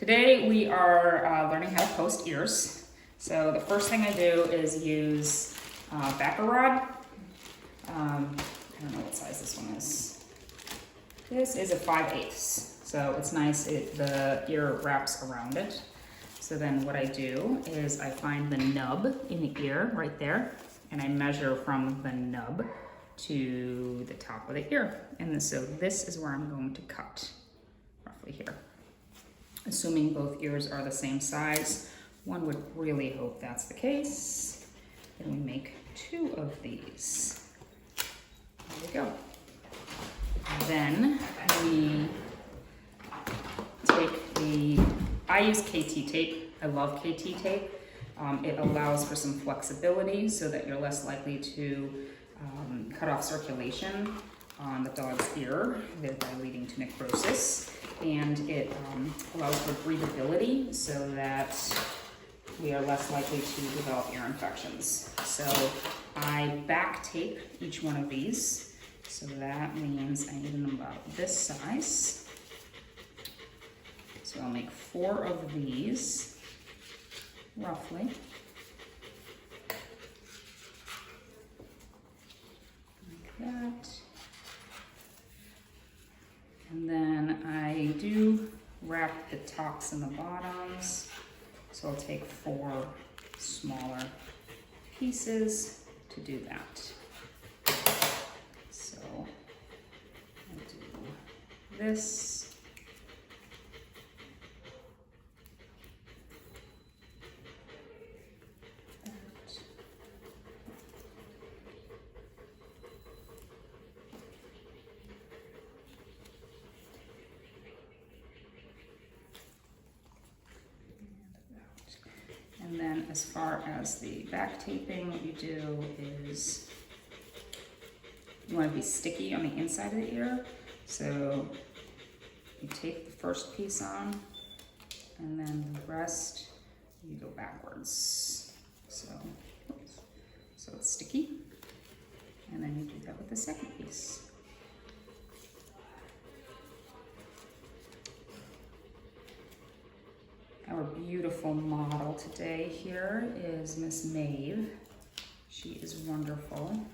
Today we are learning how to post ears. So the first thing I do is use backer rod. I don't know what size this one is. This is a 5/8, so it's nice. The ear wraps around it. So then what I do is I find the nub in the ear right there, and I measure from the nub to the top of the ear. And so this is where I'm going to cut, roughly here. Assuming both ears are the same size, one would really hope that's the case. Then we make 2 of these. There we go. Then we take I use KT tape. I love KT tape. It allows for some flexibility so that you're less likely to cut off circulation on the dog's ear, thereby leading to necrosis. And it allows for breathability so that we are less likely to develop ear infections. So I back tape each one of these. So that means I need them about this size. So I'll make 4 of these, roughly. Like that. And then I do wrap the tops and the bottoms. So I'll take 4 smaller pieces to do that. So I'll do this. And then as far as the back taping, what you do is you want to be sticky on the inside of the ear. So you tape the first piece on, and then the rest you go backwards. So it's sticky. And then you do that with the second piece. Our beautiful model today here is Miss Maeve. She is wonderful.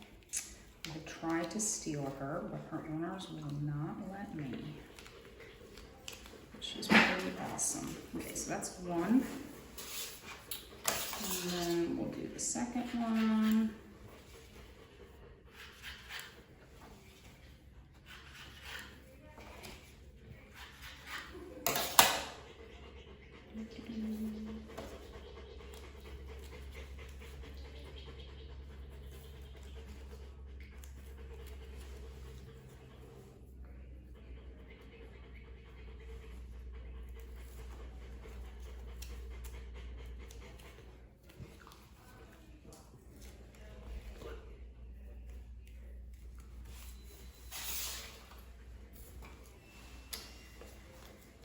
I tried to steal her, but her owners will not let me. But she's really awesome. Okay, so that's one. And then we'll do the second one.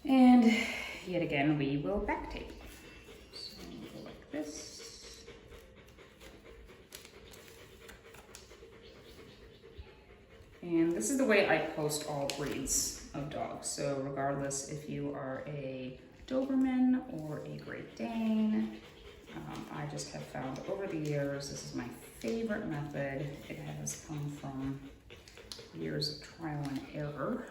And yet again, we will back tape. So we'll go like this. And this is the way I post all breeds of dogs. So regardless if you are a Doberman or a Great Dane, I just have found over the years, this is my favorite method. It has come from years of trial and error.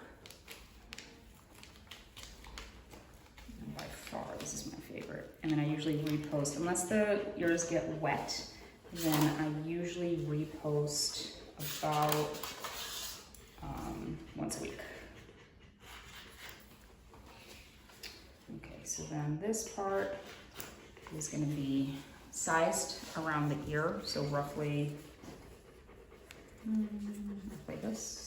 By far, this is my favorite. And then I usually repost, unless the ears get wet, then I usually repost about once a week. Okay, so then this part is going to be sized around the ear, so roughly this.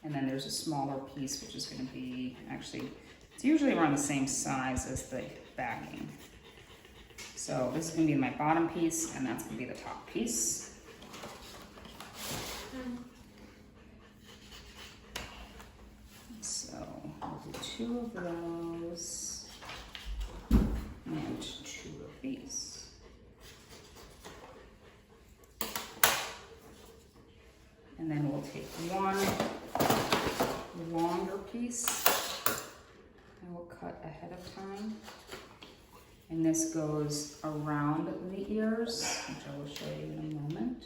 And then there's a smaller piece, which is going to be, actually, it's usually around the same size as the backing. So this is going to be my bottom piece, and that's going to be the top piece. So I'll do 2 of those, and 2 of these. And then we'll take one longer piece I will cut ahead of time. And this goes around the ears, which I will show you in a moment.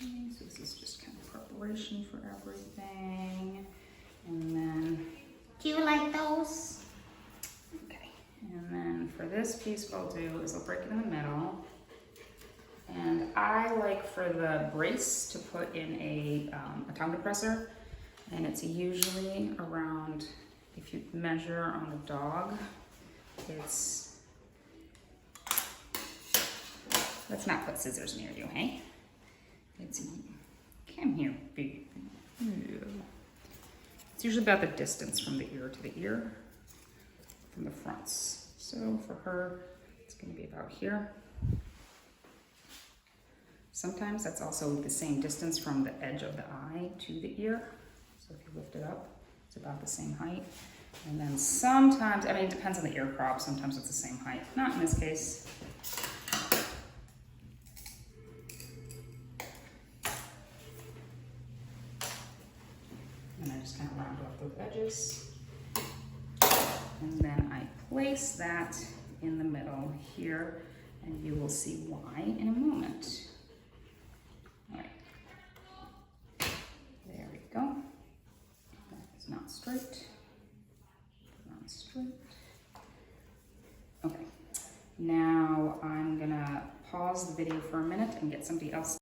Okay, so this is just kind of preparation for everything. And then, Do you like those? okay, and then for this piece what I'll do is I'll break it in the middle. And I like for the brace to put in a tongue depressor, and it's usually around, if you measure on the dog, it's, let's not put scissors near you, hey? It's, come here, big. It's usually about the distance from the ear to the ear, from the fronts. So for her, it's gonna be about here. Sometimes that's also the same distance from the edge of the eye to the ear. So if you lift it up, it's about the same height. And then sometimes, I mean, it depends on the ear crop. Sometimes it's the same height. Not in this case. And I just kind of round off those edges. And then I place that in the middle here, and you will see why in a moment. All right, there we go. That is not straight. Not straight. Okay, now I'm gonna pause the video for a minute and get somebody else